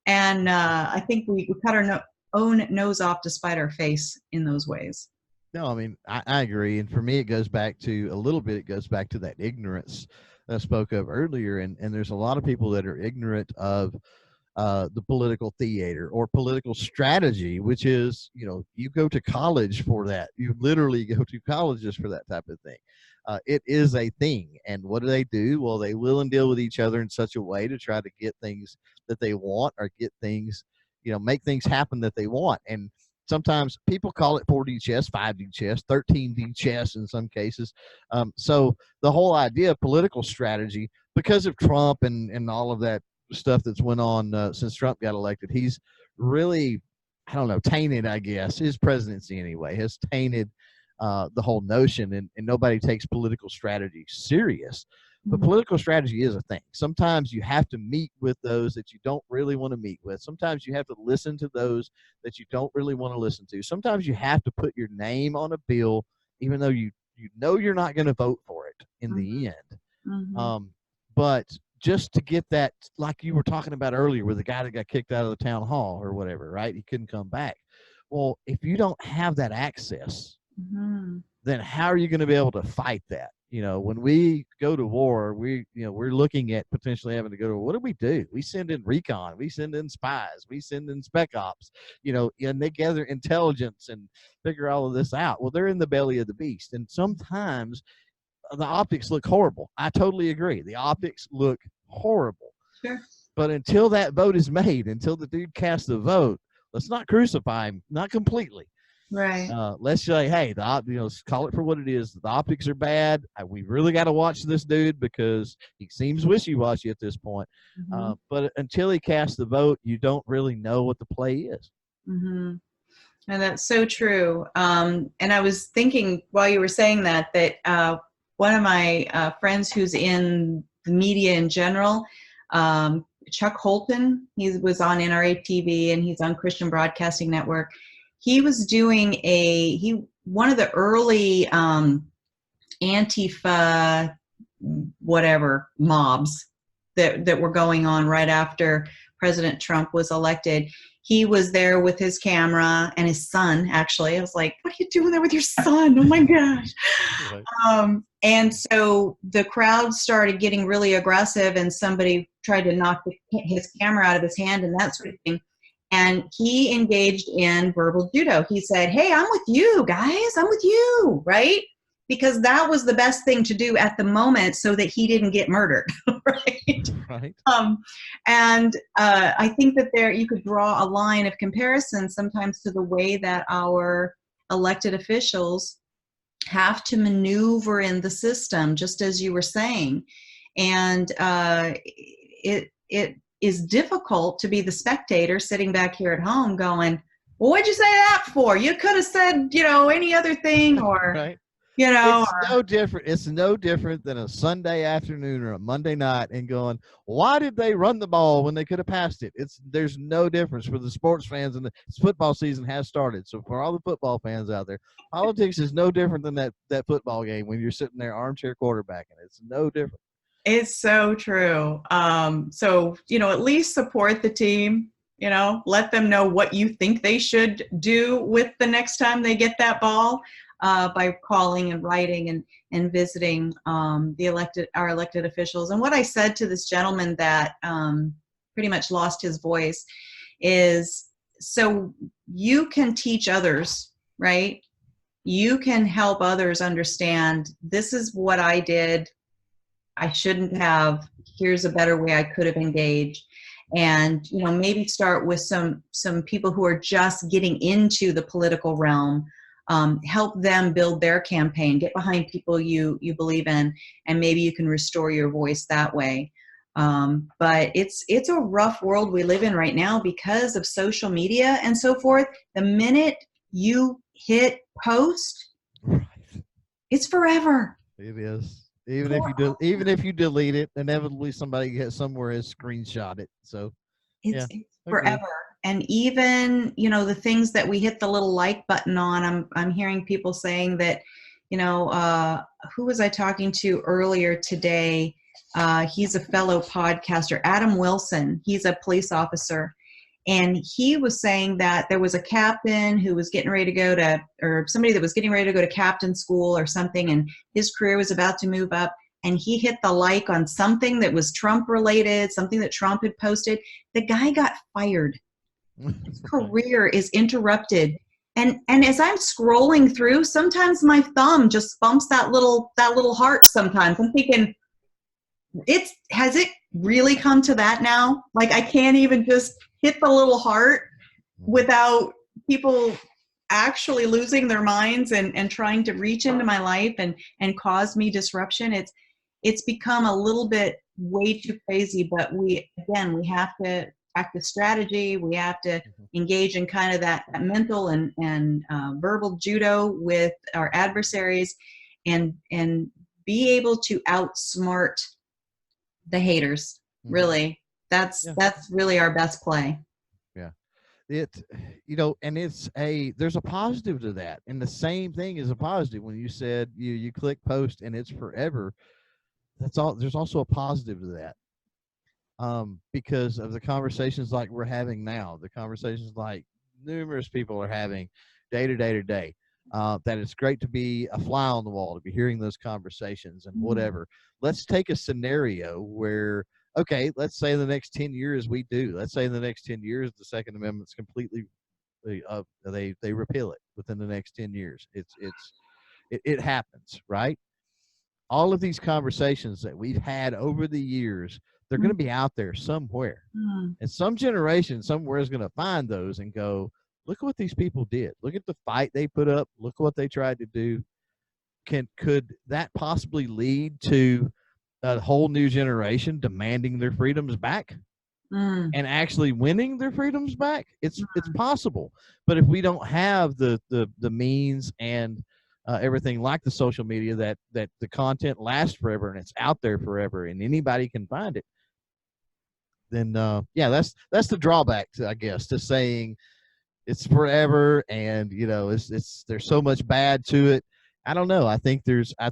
And I think we cut our own nose off to spite our face in those ways. No, I mean, I agree. And for me, it goes back to that ignorance that I spoke of earlier. And there's a lot of people that are ignorant of the political theater or political strategy, which is, you go to college for that. You literally go to colleges for that type of thing. It is a thing. And what do? Well, they will and deal with each other in such a way to try to get things that they want, or get things, make things happen that they want. And sometimes people call it 4D chess, 5D chess, 13D chess in some cases. So the whole idea of political strategy, because of Trump and all of that stuff that's went on since Trump got elected, he's really, tainted, I guess, his presidency anyway, has tainted the whole notion, and nobody takes political strategy serious. But political strategy is a thing. Sometimes you have to meet with those that you don't really want to meet with. Sometimes you have to listen to those that you don't really want to listen to. Sometimes you have to put your name on a bill, even though you know you're not going to vote for it in the end. But just to get that, like you were talking about earlier with the guy that got kicked out of the town hall or whatever, right? He couldn't come back. Well, if you don't have that access, then how are you going to be able to fight that? You know, when we go to war, we're looking at potentially having to go to war. What do? We send in recon, we send in spies, we send in spec ops, and they gather intelligence and figure all of this out. Well, they're in the belly of the beast. And sometimes the optics look horrible. I totally agree. The optics look horrible. Sure. But until that vote is made, until the dude casts the vote, let's not crucify him, not completely. Right. Let's say, hey, call it for what it is. The optics are bad. We really got to watch this dude because he seems wishy-washy at this point. But until he casts the vote, you don't really know what the play is. And that's so true. And I was thinking while you were saying that one of my friends who's in the media in general, Chuck Holton, he was on NRA TV and he's on Christian Broadcasting Network. He was doing one of the early Antifa whatever mobs that were going on right after President Trump was elected. He was there with his camera and his son, actually. I was like, what are you doing there with your son? Oh my gosh. Right. And so the crowd started getting really aggressive and somebody tried to knock his camera out of his hand and that sort of thing. And he engaged in verbal judo. He said, hey, I'm with you, guys. I'm with you, right? Because that was the best thing to do at the moment so that he didn't get murdered, right? Right. And I think that you could draw a line of comparison sometimes to the way that our elected officials have to maneuver in the system, just as you were saying. And it is difficult to be the spectator sitting back here at home going, well, what'd you say that for? You could have said, any other thing or, right. It's no different. It's no different than a Sunday afternoon or a Monday night and going, why did they run the ball when they could have passed it? There's no difference for the sports fans, and the football season has started. So for all the football fans out there, politics is no different than that football game when you're sitting there armchair quarterbacking. It's no different. It's so true. So, at least support the team, let them know what you think they should do with the next time they get that ball. By calling and writing and visiting our elected officials. And what I said to this gentleman that pretty much lost his voice is, so you can teach others, right? You can help others understand, this is what I did. I shouldn't have. Here's a better way I could have engaged. And, maybe start with some people who are just getting into the political realm. Help them build their campaign, get behind people you believe in, and maybe you can restore your voice that way. But it's a rough world we live in right now because of social media and so forth. The minute you hit post, it's forever. It is. Even if you delete it, inevitably somebody somewhere has screenshot it. So it's forever. And even, the things that we hit the little like button on, I'm hearing people saying that, who was I talking to earlier today? He's a fellow podcaster, Adam Wilson. He's a police officer. And he was saying that there was a captain who was getting ready to go to, or somebody that was getting ready to go to captain school or something, and his career was about to move up. And he hit the like on something that was Trump related, something that Trump had posted. The guy got fired. His career is interrupted. And as I'm scrolling through, sometimes my thumb just bumps that little heart sometimes. I'm thinking, has it really come to that now? Like, I can't even just hit the little heart without people actually losing their minds and trying to reach into my life and cause me disruption. It's become a little bit way too crazy, but we have to practice strategy. We have to engage in kind of that mental and verbal judo with our adversaries and be able to outsmart the haters. Really, that's really our best play. Yeah. And there's a positive to that, and the same thing is a positive. When you said you click post and it's forever, that's all. There's also a positive to that, because of the conversations like we're having now, the conversations like numerous people are having day to day. That it's great to be a fly on the wall, to be hearing those conversations and whatever. Let's take a scenario where, okay, let's say the next 10 years let's say in the next 10 years the Second Amendment's completely, they repeal it within the next 10 years. It happens, right? All of these conversations that we've had over the years, they're going to be out there somewhere, and some generation somewhere is going to find those and go, look at what these people did. Look at the fight they put up. Look what they tried to do. Could that possibly lead to a whole new generation demanding their freedoms back and actually winning their freedoms back? It's possible. But if we don't have the means and everything like the social media, that the content lasts forever and it's out there forever and anybody can find it, then that's the drawback to, I guess, to saying it's forever, and it's there's so much bad to it. I don't know. I think there's a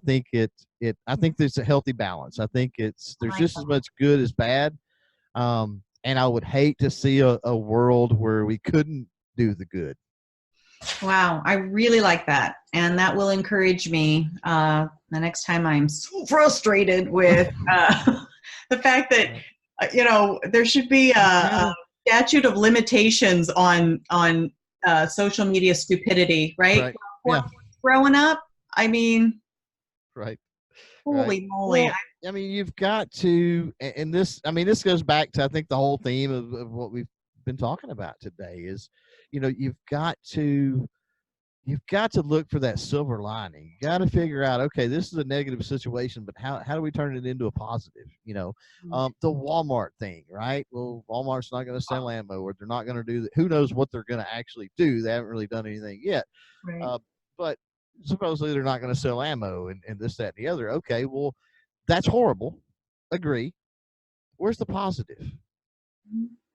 healthy balance. I think there's just as much good as bad. And I would hate to see a world where we couldn't do the good. Wow, I really like that, and that will encourage me the next time I'm so frustrated with the fact that there should be a statute of limitations on social media stupidity, right? Growing up, I mean, right. Holy moly! Well, I mean, you've got to, and this goes back to, I think, the whole theme of what we've been talking about today is, you've got to look for that silver lining. You got to figure out, okay, this is a negative situation, but how do we turn it into a positive? The Walmart thing, right? Well, Walmart's not going to sell ammo, or they're not going to do that. Who knows what they're going to actually do? They haven't really done anything yet. Right. But supposedly they're not going to sell ammo and this, that, and the other. Okay, well, that's horrible. Agree. Where's the positive?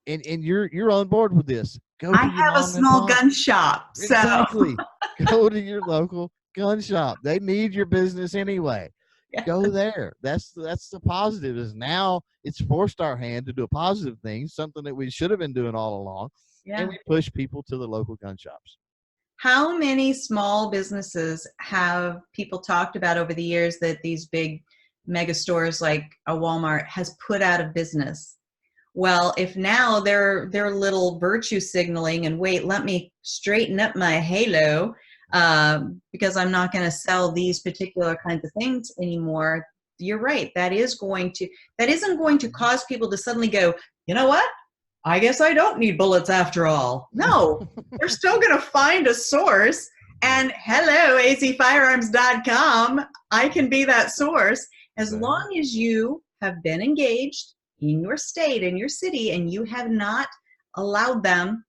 And you're on board with this. I have a small gun shop. So. Exactly. Go to your local gun shop. They need your business anyway. Yeah. Go there. That's the positive. Is now it's forced our hand to do a positive thing, something that we should have been doing all along. Yeah. And we push people to the local gun shops. How many small businesses have people talked about over the years that these big mega stores like a Walmart has put out of business? Well, if now they're little virtue signaling and wait, let me straighten up my halo because I'm not going to sell these particular kinds of things anymore. You're right. That isn't going to cause people to suddenly go, you know what? I guess I don't need bullets after all. No, they're still going to find a source. And hello, azfirearms.com. I can be that source as long as you have been engaged in your state, in your city, and you have not allowed them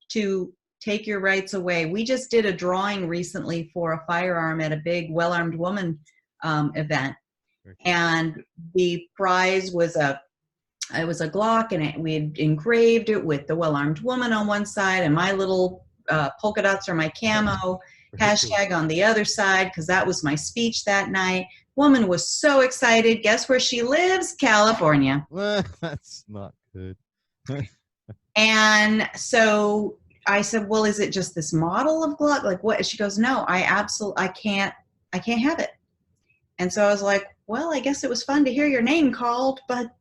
to take your rights away. We just did a drawing recently for a firearm at a big Well-Armed Woman event. And the prize was a Glock, and we had engraved it with the Well-Armed Woman on one side and my little polka dots or my camo hashtag on the other side, because that was my speech that night. Woman was so excited. Guess where she lives? California. Well, that's not good. And so I said, well, is it just this model of Glock? Like what? She goes, no, I can't have it. And so I was like, well, I guess it was fun to hear your name called, but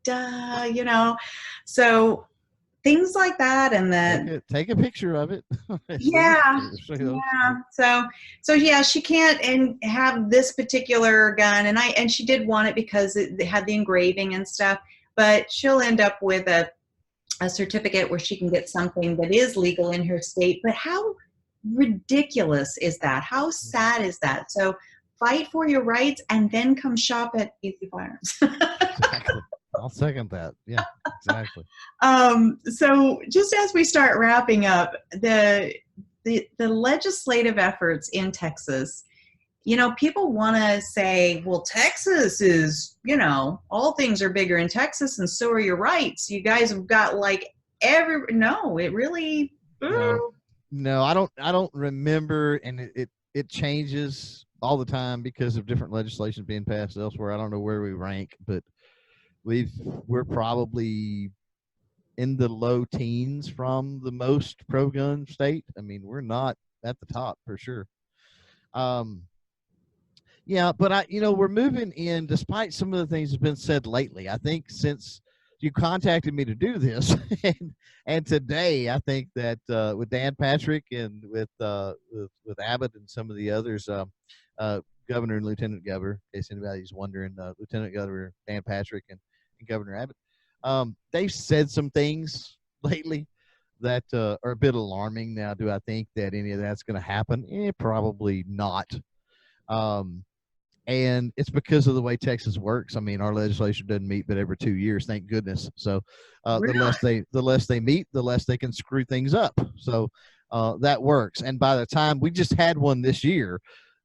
so things like that. And then take a picture of it. Yeah. So yeah, she can't have this particular gun. And she did want it because it had the engraving and stuff, but she'll end up with a certificate where she can get something that is legal in her state. But how ridiculous is that? How sad is that? So fight for your rights and then come shop at Easy Firearms. Exactly. I'll second that. Yeah, exactly. So just as we start wrapping up, the legislative efforts in Texas people want to say, well, Texas is, all things are bigger in Texas and so are your rights. You guys have got no, it really. No, I don't remember, and it changes all the time because of different legislation being passed elsewhere. I don't know where we rank, but we're probably in the low teens from the most pro-gun state. I mean, we're not at the top for sure. Yeah, but we're moving in despite some of the things that's been said lately. I think since you contacted me to do this, and today, I think that with Dan Patrick and with Abbott and some of the others, Governor and Lieutenant Governor, in case anybody's wondering, Lieutenant Governor Dan Patrick and Governor Abbott, they've said some things lately that are a bit alarming. Now, do I think that any of that's going to happen? Probably not. And it's because of the way Texas works. I mean, our legislature doesn't meet but every 2 years, thank goodness. So Really? the less they meet, the less they can screw things up. So that works. And by the time we just had one this year,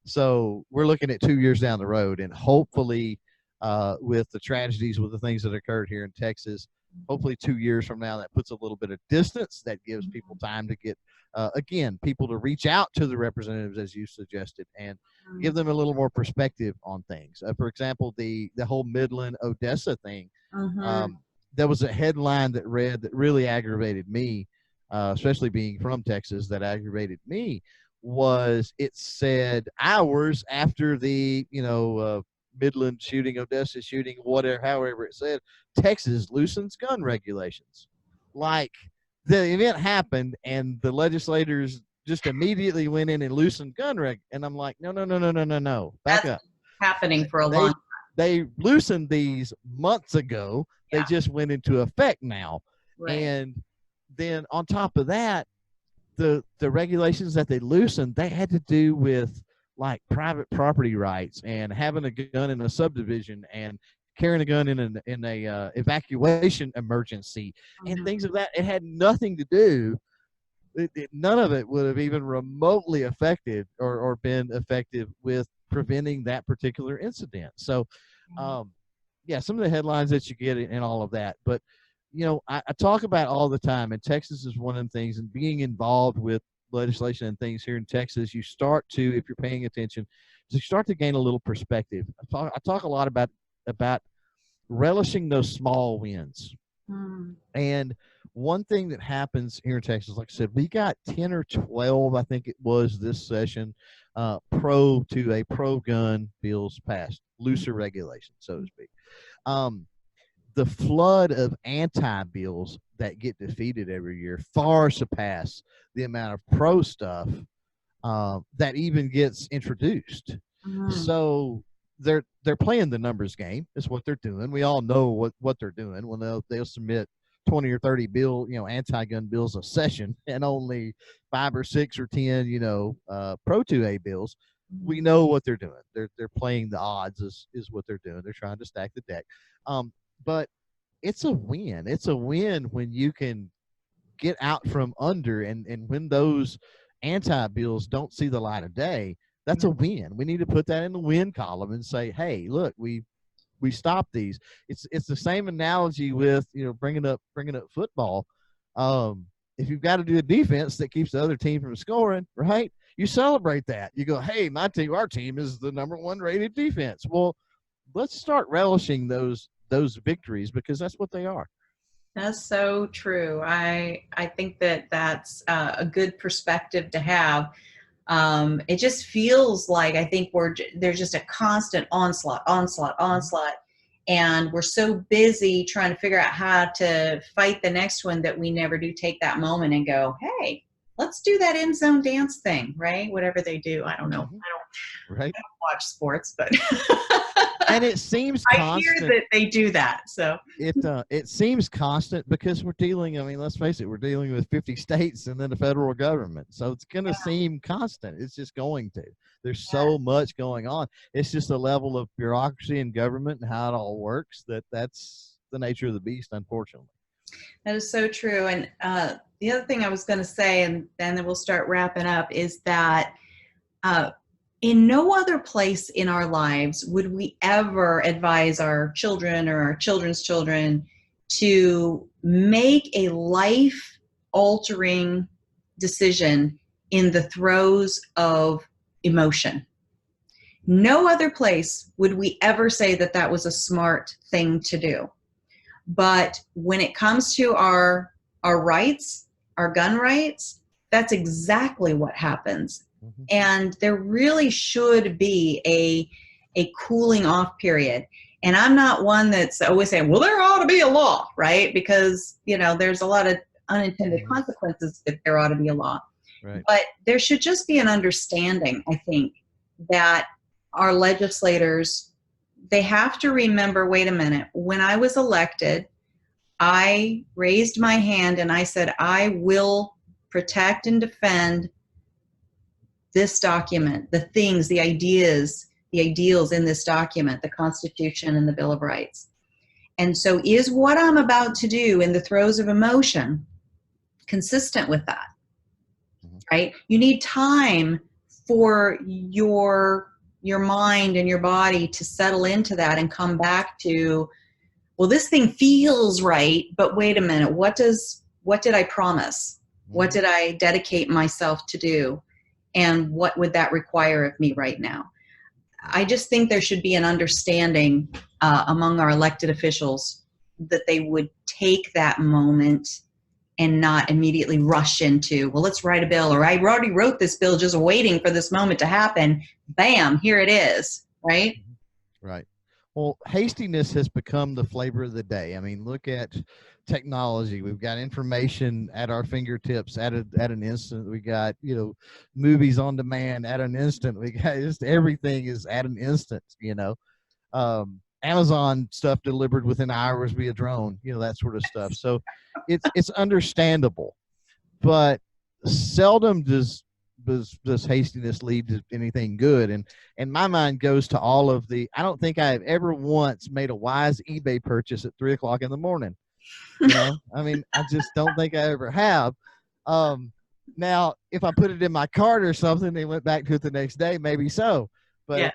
so we're looking at 2 years down the road, and hopefully with the tragedies, with the things that occurred here in Texas, hopefully 2 years from now, that puts a little bit of distance. That gives people time to get, again, people to reach out to the representatives, as you suggested, and give them a little more perspective on things. For example, the whole Midland Odessa thing. There was a headline that read that really aggravated me, especially being from Texas. That aggravated me was it said hours after the Midland shooting, Odessa shooting, whatever, however it said, Texas loosens gun regulations. Like the event happened and the legislators just immediately went in and loosened gun reg. And I'm like, no. Back up. Happening for a long time. They loosened these months ago. Yeah. They just went into effect now. Right. And then on top of that, the regulations that they loosened, they had to do with like private property rights and having a gun in a subdivision and carrying a gun in a evacuation emergency and things of that. It had nothing to do. None of it would have even remotely affected or been effective with preventing that particular incident. So, yeah, some of the headlines that you get and all of that. But, I talk about all the time, and Texas is one of the things, and being involved with legislation and things here in Texas, you start to, if you're paying attention, you start to gain a little perspective. I talk a lot about relishing those small wins. And one thing that happens here in Texas, like I said, we got 10 or 12, I think it was this session, pro-gun bills passed, looser regulations, so to speak. The flood of anti-bills that get defeated every year far surpass the amount of pro stuff that even gets introduced. So they're playing the numbers game. Is what they're doing. We all know what they're doing when they'll submit 20 or 30 anti-gun bills a session, and only 5 or 6 or 10 pro 2A bills. We know what they're doing. They're playing the odds is what they're doing. They're trying to stack the deck. But it's a win. It's a win when you can get out from under, and when those anti-bills don't see the light of day, that's a win. We need to put that in the win column and say, hey, look, we stopped these. It's the same analogy with bringing up football. If you've got to do a defense that keeps the other team from scoring, right? You celebrate that. You go, hey, our team is the #1 rated defense. Well, let's start relishing those victories, because that's what they are. That's so true. I think that's a good perspective to have. It just feels like I think there's just a constant onslaught, and we're so busy trying to figure out how to fight the next one that we never do take that moment and go, hey, let's do that end zone dance thing, right? Whatever they do, I don't know. I don't watch sports, but and it seems constant. I hear that they do that. So it seems constant because we're dealing, let's face it, we're dealing with 50 states and then the federal government. So it's going to seem constant. It's just going to. There's so much going on. It's just a level of bureaucracy and government and how it all works that's the nature of the beast, unfortunately. That is so true. And the other thing I was going to say, and then we'll start wrapping up, is that in no other place in our lives would we ever advise our children or our children's children to make a life-altering decision in the throes of emotion. No other place would we ever say that that was a smart thing to do. But when it comes to our rights, our gun rights, that's exactly what happens. Mhm. And there really should be a cooling off period. And I'm not one that's always saying, well, there ought to be a law, right? Because, there's a lot of unintended consequences if there ought to be a law. Right. But there should just be an understanding, I think, that our legislators, they have to remember, wait a minute, when I was elected, I raised my hand and I said, I will protect and defend this document, the things, the ideas, the ideals in this document, the Constitution and the Bill of Rights. And so is what I'm about to do in the throes of emotion consistent with that? Right? You need time for your mind and your body to settle into that and come back to, well, this thing feels right, but wait a minute, what did I promise? What did I dedicate myself to do? And what would that require of me right now? I just think there should be an understanding among our elected officials that they would take that moment and not immediately rush into, well, let's write a bill, or I already wrote this bill just waiting for this moment to happen. Bam, here it is, right? Right. Well, hastiness has become the flavor of the day. I mean, look at technology. We've got information at our fingertips at an instant. We got, movies on demand at an instant. We got just everything is at an instant, Amazon stuff delivered within hours via drone, that sort of stuff. So it's understandable, but seldom does hastiness lead to anything good. And my mind goes to all of I don't think I have ever once made a wise eBay purchase at 3:00 in the morning. I mean, I just don't think I ever have. Now, if I put it in my cart or something and went back to it the next day, maybe so. But Yeah.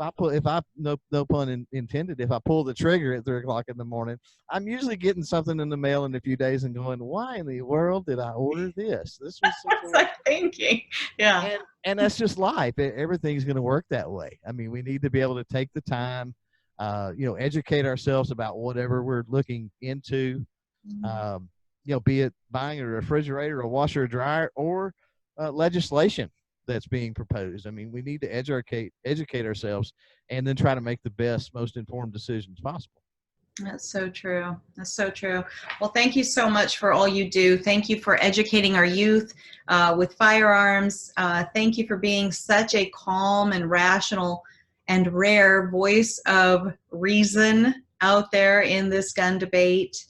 no pun intended, if I pull the trigger at 3:00 in the morning, I'm usually getting something in the mail in a few days and going, why in the world did I order this? This was such It's like thinking. Yeah. and that's just life. Everything's going to work that way. I mean, we need to be able to take the time, educate ourselves about whatever we're looking into, be it buying a refrigerator, a washer, a dryer, or legislation that's being proposed. I mean, we need to educate ourselves and then try to make the best, most informed decisions possible. That's so true. That's so true. Well, thank you so much for all you do. Thank you for educating our youth with firearms. Thank you for being such a calm and rational and rare voice of reason out there in this gun debate.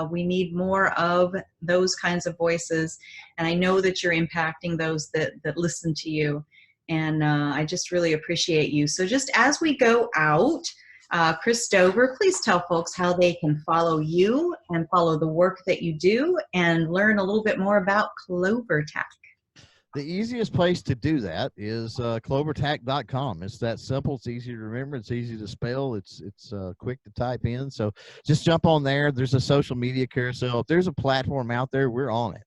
We need more of those kinds of voices. And I know that you're impacting those that listen to you. And I just really appreciate you. So just as we go out, Chris Dover, please tell folks how they can follow you and follow the work that you do and learn a little bit more about CloverTac. The easiest place to do that is CloverTac.com. It's that simple. It's easy to remember. It's easy to spell. It's quick to type in. So just jump on there. There's a social media carousel. If there's a platform out there, we're on it.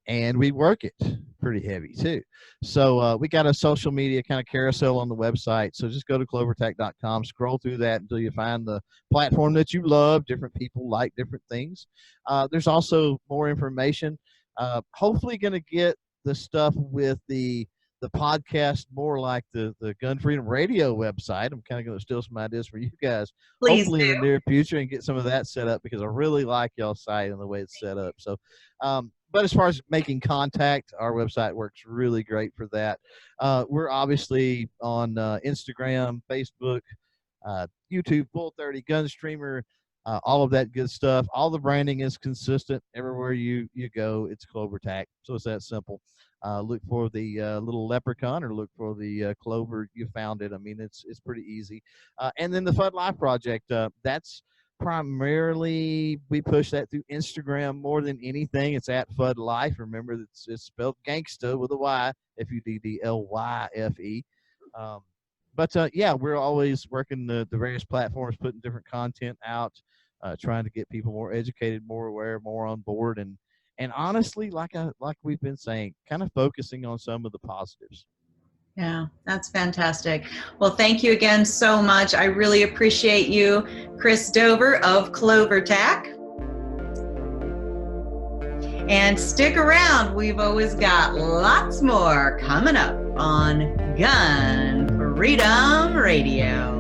And we work it pretty heavy too. So we got a social media kind of carousel on the website. So just go to CloverTac.com, scroll through that until you find the platform that you love. Different people like different things. There's also more information. Hopefully going to get the stuff with the podcast more like the Gun Freedom Radio website. I'm kind of going to steal some ideas for you guys, Please hopefully do. in the near future, and get some of that set up because I really like y'all's site and the way it's set up. So, but as far as making contact, our website works really great for that. We're obviously on Instagram, Facebook, YouTube, Full 30, Gun Streamer, all of that good stuff. All the branding is consistent everywhere you go. It's CloverTac, so it's that simple. Look for the little leprechaun, or look for the clover. You found it. I mean, it's pretty easy. And then the Fudd Life project. That's primarily, we push that through Instagram more than anything. It's at Fudd Life. Remember, it's spelled gangsta with a Y, Fuddlyfe. But yeah, we're always working the various platforms, putting different content out, trying to get people more educated, more aware, more on board, and honestly, like we've been saying, kind of focusing on some of the positives. Yeah, that's fantastic. Well, thank you again so much. I really appreciate you, Chris Dover of CloverTac. And stick around. We've always got lots more coming up on Gun Freedom Radio.